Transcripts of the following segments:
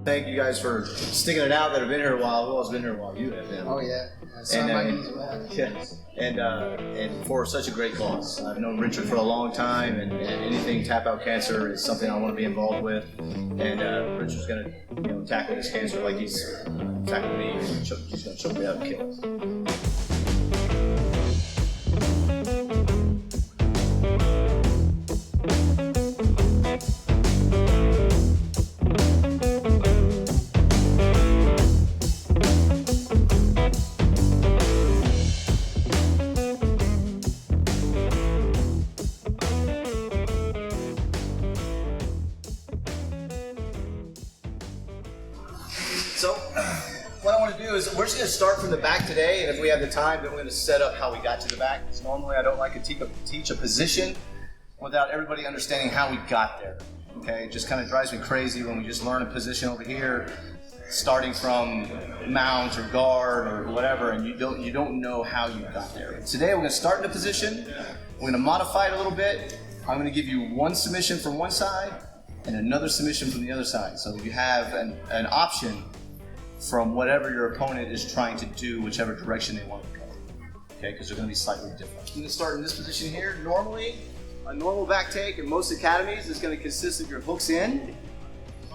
Thank you guys for sticking it out that have been here a while. Who else has been here a while? You have been. Oh yeah. And for such a great cause. I've known Richard for a long time, and anything tap out cancer is something I want to be involved with. And Richard's going to tackle this cancer like he's tackled me. He's going to choke me out and kill us. So, what I want to do is, we're just going to start from the back today, and if we have the time, then we're going to set up how we got to the back. Because normally I don't like to teach a position without everybody understanding how we got there. Okay, it just kind of drives me crazy when we just learn a position over here, starting from mount or guard or whatever, and you don't know how you got there. Today we're going to start in a position, we're going to modify it a little bit. I'm going to give you one submission from one side and another submission from the other side. So you have an option from whatever your opponent is trying to do, whichever direction they want to go. Okay, because they're going to be slightly different. I'm going to start in this position here. Normally, a normal back take in most academies is going to consist of your hooks in,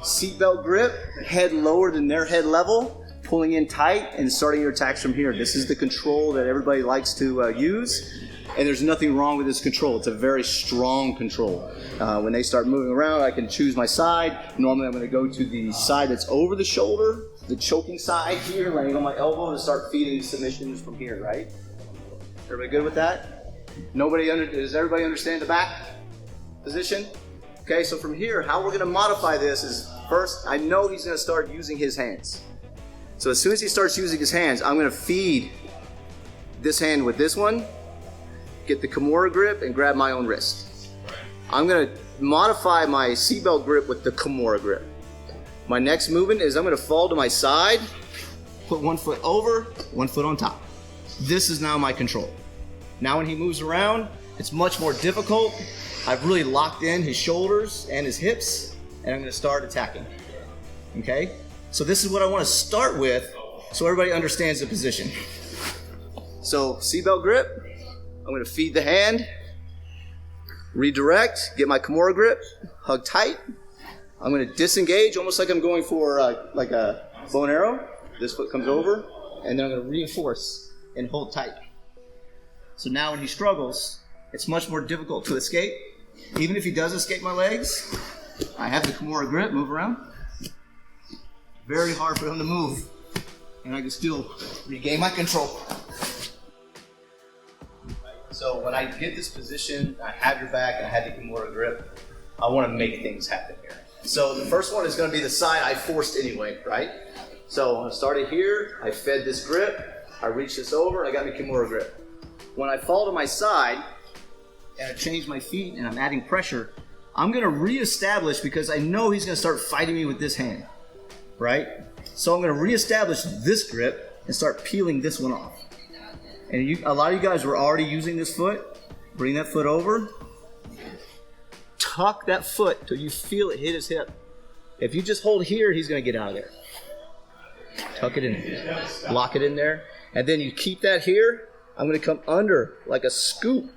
seatbelt grip, head lower than their head level, pulling in tight, and starting your attacks from here. This is the control that everybody likes to use, and there's nothing wrong with this control. It's a very strong control. When they start moving around, I can choose my side. Normally, I'm going to go to the side that's over the shoulder, the choking side here, laying on my elbow, and start feeding submissions from here, right? Everybody good with that? Does everybody understand the back position? Okay, so from here, how we're going to modify this is, first, I know he's going to start using his hands. So as soon as he starts using his hands, I'm going to feed this hand with this one, get the Kimura grip, and grab my own wrist. I'm going to modify my seatbelt grip with the Kimura grip. My next movement is I'm going to fall to my side, put one foot over, one foot on top. This is now my control. Now when he moves around, it's much more difficult. I've really locked in his shoulders and his hips, and I'm going to start attacking. Okay? So this is what I want to start with so everybody understands the position. So seatbelt grip, I'm going to feed the hand, redirect, get my Kimura grip, hug tight. I'm going to disengage almost like I'm going for like a bow and arrow. This foot comes over, and then I'm going to reinforce and hold tight. So now when he struggles, it's much more difficult to escape. Even if he does escape my legs, I have the Kimura grip, move around. Very hard for him to move, and I can still regain my control. So when I get this position, I have your back, and I have the Kimura grip, I want to make things happen here. So the first one is going to be the side I forced anyway, right? So I started here, I fed this grip, I reached this over, I got my Kimura grip. When I fall to my side, and I change my feet, and I'm adding pressure, I'm going to reestablish because I know he's going to start fighting me with this hand, right? So I'm going to reestablish this grip and start peeling this one off. And a lot of you guys were already using this foot. Bring that foot over. Tuck that foot till you feel it hit his hip. If you just hold here, he's going to get out of there. Tuck it in there. Lock it in there. And then you keep that here. I'm going to come under like a scoop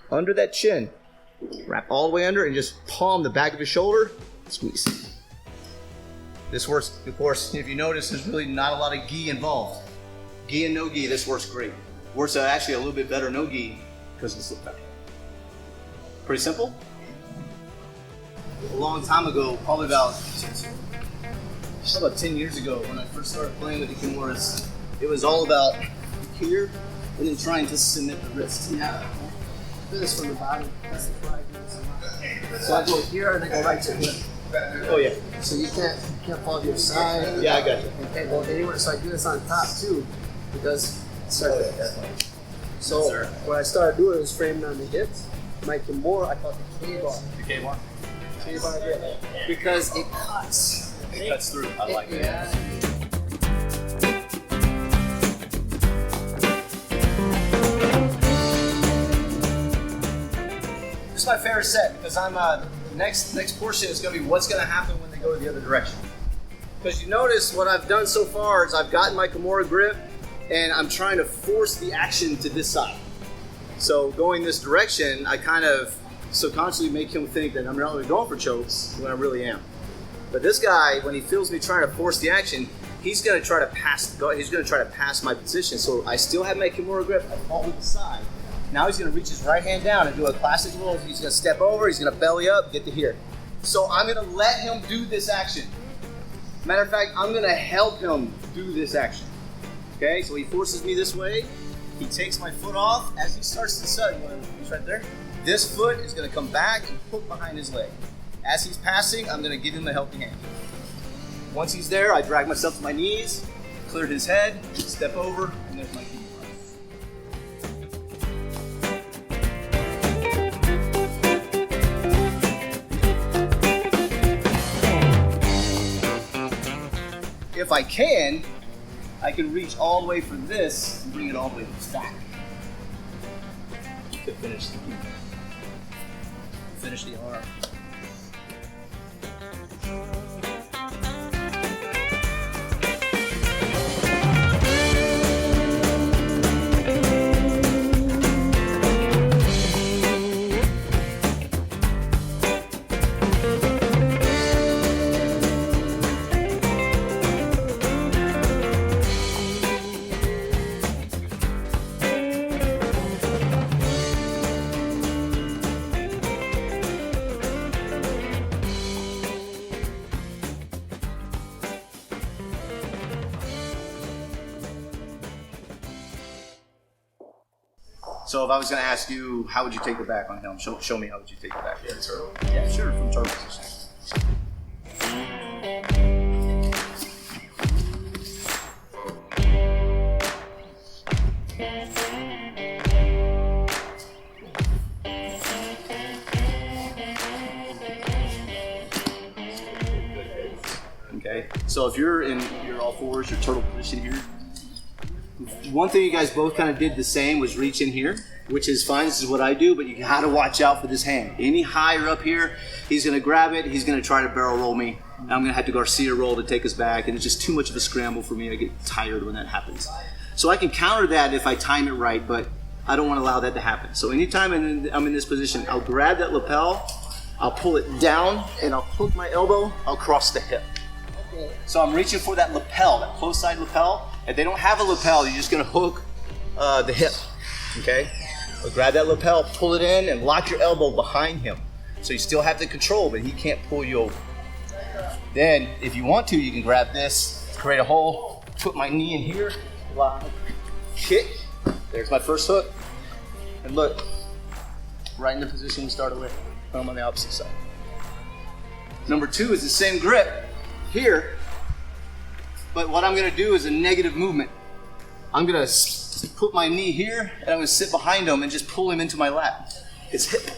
under that chin. Wrap all the way under and just palm the back of his shoulder. Squeeze. This works, of course, if you notice, there's really not a lot of gi involved. Gi and no gi, this works great. Works actually a little bit better no gi because of the slip back. Pretty simple. A long time ago, probably about 10 years ago, when I first started playing with the Kimuras, it was all about here and then trying to submit the wrists. Yeah. Do this from the bottom. That's the flag. So I go here and I go right to hip. Oh yeah. So you can't fall to your side. Yeah, I got you. Okay, well anyway, so I do this on top too, because so what I started doing was framing on the hips. My Kimura, I call it the K-bar. The K-bar? K-bar grip. Because it cuts. It cuts through. I like it. Yeah. This is my favorite set because I'm next portion is going to be what's going to happen when they go the other direction. Because you notice what I've done so far is I've gotten my Kimura grip and I'm trying to force the action to this side. So going this direction, I kind of subconsciously make him think that I'm not really going for chokes when I really am. But this guy, when he feels me trying to force the action, he's going to try to pass. He's going to try to pass my position. So I still have my Kimura grip. I fall to the side. Now he's going to reach his right hand down and do a classic little. He's going to step over. He's going to belly up, get to here. So I'm going to let him do this action. Matter of fact, I'm going to help him do this action. Okay, so he forces me this way. He takes my foot off. As he starts to set, he's right there. This foot is going to come back and hook behind his leg. As he's passing, I'm going to give him a helping hand. Once he's there, I drag myself to my knees, clear his head, step over, and there's my knee. If I can reach all the way for this and bring it all the way back to finish the arm. So if I was going to ask you, how would you take the back on him? Show me how would you take the back. Yeah, turtle. Yeah, sure, from turtle position. Okay, so if you're in your all fours, your turtle position here, one thing you guys both kind of did the same was reach in here, which is fine. This is what I do, but you got to watch out for this hand. Any higher up here, he's going to grab it. He's going to try to barrel roll me. And I'm going to have to Garcia roll to take us back, and it's just too much of a scramble for me. I get tired when that happens. So I can counter that if I time it right, but I don't want to allow that to happen. So anytime I'm in this position, I'll grab that lapel, I'll pull it down, and I'll hook my elbow across the hip. So I'm reaching for that lapel, that close side lapel. If they don't have a lapel, you're just going to hook the hip, okay? So grab that lapel, pull it in, and lock your elbow behind him. So you still have the control, but he can't pull you over. Then, if you want to, you can grab this, create a hole, put my knee in here, lock, kick. There's my first hook. And look, right in the position we started with. I'm on the opposite side. Number two is the same grip here. But what I'm going to do is a negative movement. I'm going to put my knee here, and I'm going to sit behind him and just pull him into my lap. It's hip.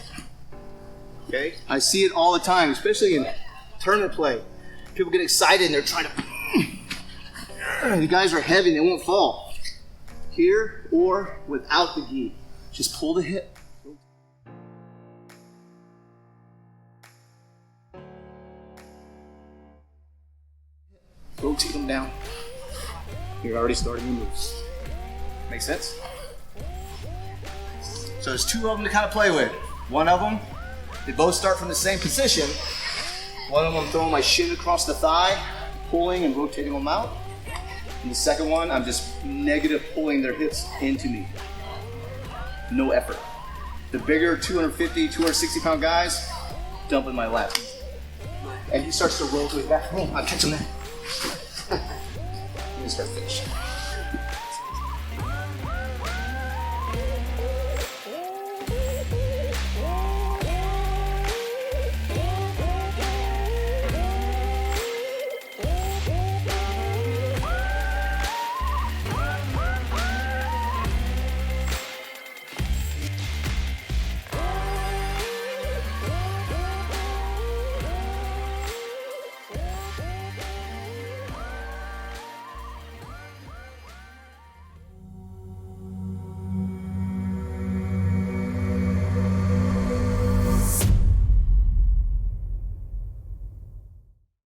Okay? I see it all the time, especially in tournament play. People get excited and they're trying to... The guys are heavy and they won't fall. Here or without the gi. Just pull the hip. Rotate them down. You're already starting the moves. Make sense? So there's two of them to kind of play with. One of them, they both start from the same position. One of them, I'm throwing my shin across the thigh, pulling and rotating them out. And the second one, I'm just negative pulling their hips into me. No effort. The bigger 250, 260 pound guys, dump in my lap. And he starts to roll to his back. Oh, I'll catch him there. Let me start finishing.